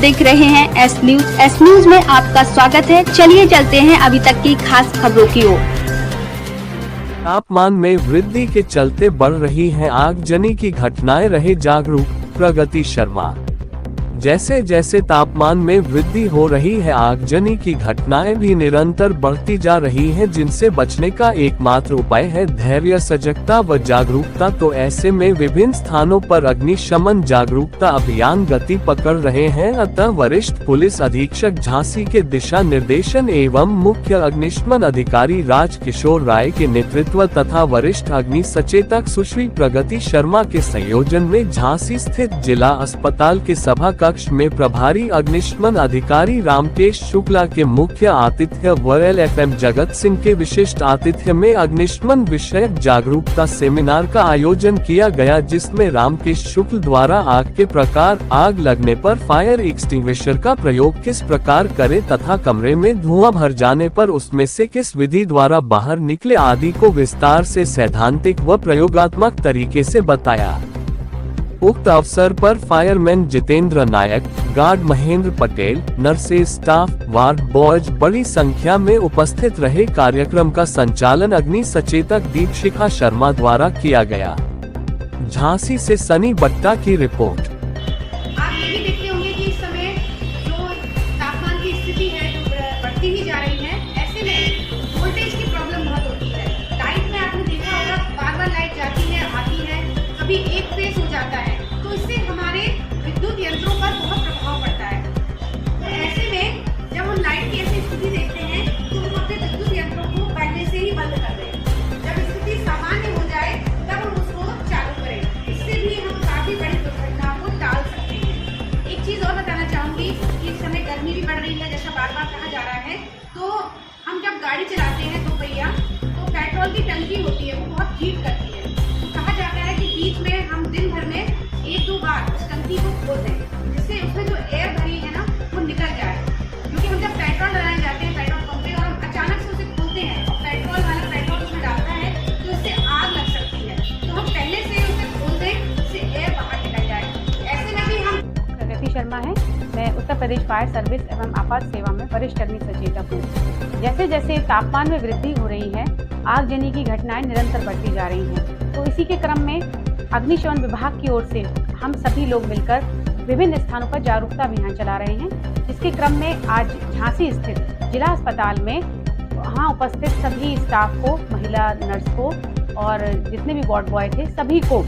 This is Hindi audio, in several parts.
देख रहे हैं एस न्यूज में आपका स्वागत है। चलिए चलते हैं अभी तक की खास खबरों की ओर। तापमान में वृद्धि के चलते बढ़ रही हैं आगजनी की घटनाएं, रहे जागरूक प्रगति शर्मा। जैसे जैसे तापमान में वृद्धि हो रही है, आगजनी की घटनाएं भी निरंतर बढ़ती जा रही हैं, जिनसे बचने का एकमात्र उपाय है धैर्य, सजगता व जागरूकता। तो ऐसे में विभिन्न स्थानों पर अग्निशमन जागरूकता अभियान गति पकड़ रहे हैं। अतः वरिष्ठ पुलिस अधीक्षक झांसी के दिशा निर्देशन एवं मुख्य अग्निशमन अधिकारी राज किशोर राय के नेतृत्व तथा वरिष्ठ अग्नि सचेतक सुश्री प्रगति शर्मा के संयोजन में झांसी स्थित जिला अस्पताल के सभा कक्ष में प्रभारी अग्निशमन अधिकारी रामकेश शुक्ला के मुख्य आतिथ्य व LFM जगत सिंह के विशिष्ट आतिथ्य में अग्निशमन विषयक जागरूकता सेमिनार का आयोजन किया गया, जिसमें रामकेश शुक्ल द्वारा आग के प्रकार, आग लगने पर फायर एक्सटिंग्विशर का प्रयोग किस प्रकार करें तथा कमरे में धुआं भर जाने पर उसमें से किस विधि द्वारा बाहर निकले आदि को विस्तार से सैद्धांतिक व प्रयोगात्मक तरीके से बताया। उक्त अवसर पर fireman Jitendra Nayak, guard Mahendra Patel, nurses staff, ward boys बड़ी संख्या में उपस्थित रहे। कार्यक्रम का संचालन अग्नि सचेतक दीपशिखा शर्मा द्वारा किया गया। झांसी से सनी बट्टा की रिपोर्ट। आप ये भी देखते होंगे कि इस समय जो तापमान की स्थिति है जो बढ़ती ही जा रही है, ऐसे में वोल्टेज की प्रॉब्लम बहुत होती है। लाइट में आपने देखा होगा बार-बार लाइट जाती है, आती है, कभी एक फेस हो जाता है, तो इससे हमारे विद्युत यंत्रों पर बहुत प्रभाव पड़ता है। तो ऐसे में जब हम लाइट की ऐसी स्थिति देखते हैं तो हम अपने विद्युत यंत्रों को पहले से ही बंद कर दें। जब स्थिति सामान्य हो जाए तब हम उसको चालू करें। इससे भी हम काफी बड़ी दुर्घटनाओं को टाल सकते हैं। एक चीज और बताना चाहूंगी कि इस समय गर्मी भी बढ़ रही है, जैसा बार बार कहा जा रहा है। तो हम जब गाड़ी चलाते हैं दो पहिया, तो पेट्रोल की टंकी होती है, वो बहुत हीट करती है। तो कहा जाता है कि बीच में हम दिन भर में 1-2 बार उस टंकी को खोल दें, जिससे उसमें जो एयर भरी है ना वो निकल जाए। क्योंकि हम जब पेट्रोल डलाने जाते हैं पेट्रोल पंप पे और हम अचानक से उसे खोलते हैं और पेट्रोल वाला पेट्रोल उसमें डालता है तो इससे आग लग सकती है। तो हम पहले से उसे खोल दें, जिससे एयर बाहर निकल जाए। ऐसे में भी हम प्रगति शर्मा है। मैं उत्तर प्रदेश फायर सर्विस एवं आपात सेवा में वरिष्ठ अग्नि सचेतक हूँ। जैसे जैसे तापमान में वृद्धि हो रही है, आगजनी की घटनाएं निरंतर बढ़ती जा रही हैं। तो इसी के क्रम में अग्निशमन विभाग की ओर से हम सभी लोग मिलकर विभिन्न स्थानों पर जागरूकता अभियान चला रहे हैं, जिसके क्रम में आज झांसी स्थित जिला अस्पताल में वहाँ उपस्थित सभी स्टाफ को, महिला नर्स को और जितने भी वार्ड बॉय थे, सभी को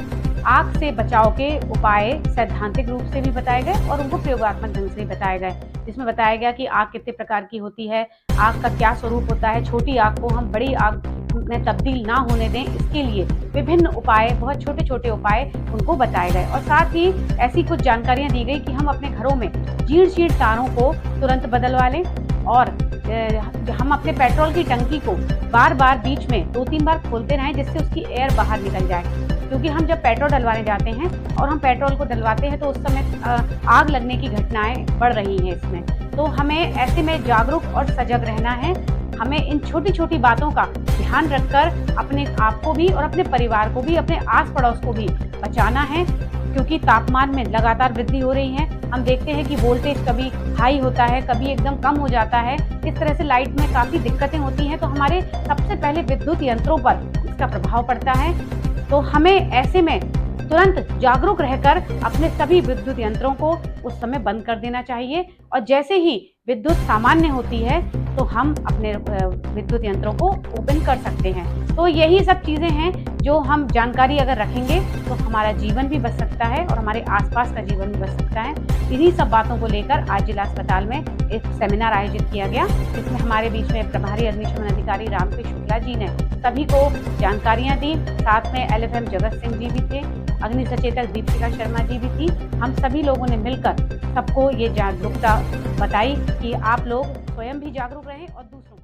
आग से बचाव के उपाय सैद्धांतिक रूप से भी बताए गए और उनको प्रयोगात्मक ढंग से बताए गए, जिसमें बताया गया कि आग कितने प्रकार की होती है, आग का क्या स्वरूप होता है, छोटी आग को हम बड़ी आग में तब्दील ना होने दें, इसके लिए विभिन्न उपाय, बहुत छोटे छोटे उपाय उनको बताए गए। और साथ ही ऐसी कुछ जानकारियां दी गई कि हम अपने घरों में जीर्ण तारों को तुरंत बदलवा लें और हम अपने पेट्रोल की टंकी को बार बार बीच में 2-3 बार खोलते रहें, जिससे उसकी एयर बाहर निकल जाए। क्योंकि हम जब पेट्रोल डलवाने जाते हैं और हम पेट्रोल को डलवाते हैं तो उस समय आग लगने की घटनाएं बढ़ रही हैं इसमें। तो हमें ऐसे में जागरूक और सजग रहना है। हमें इन छोटी छोटी बातों का ध्यान रखकर अपने आप को भी और अपने परिवार को भी, अपने आस पड़ोस को भी बचाना है। क्योंकि तापमान में लगातार वृद्धि हो रही है। हम देखते हैं कि वोल्टेज कभी हाई होता है, कभी एकदम कम हो जाता है। इस तरह से लाइट में काफ़ी दिक्कतें होती हैं। तो हमारे सबसे पहले विद्युत यंत्रों पर इसका प्रभाव पड़ता है। तो हमें ऐसे में तुरंत जागरूक रहकर अपने सभी विद्युत यंत्रों को उस समय बंद कर देना चाहिए और जैसे ही विद्युत सामान्य होती है तो हम अपने विद्युत यंत्रों को ओपन कर सकते हैं। तो यही सब चीज़ें हैं जो हम जानकारी अगर रखेंगे तो हमारा जीवन भी बच सकता है और हमारे आसपास का जीवन भी बच सकता है। इन्हीं सब बातों को लेकर आज जिला अस्पताल में एक सेमिनार आयोजित किया गया, जिसमें हमारे बीच में प्रभारी अग्निशमन अधिकारी रामकेश शुक्ला जी ने सभी को जानकारियाँ दी। साथ में LFM जगत सिंह जी भी थे, अग्नि सचेतक दीपशिखा शर्मा जी भी थी। हम सभी लोगों ने मिलकर सबको ये जागरूकता बताई कि आप लोग स्वयं भी जागरूक रहें और दूसरों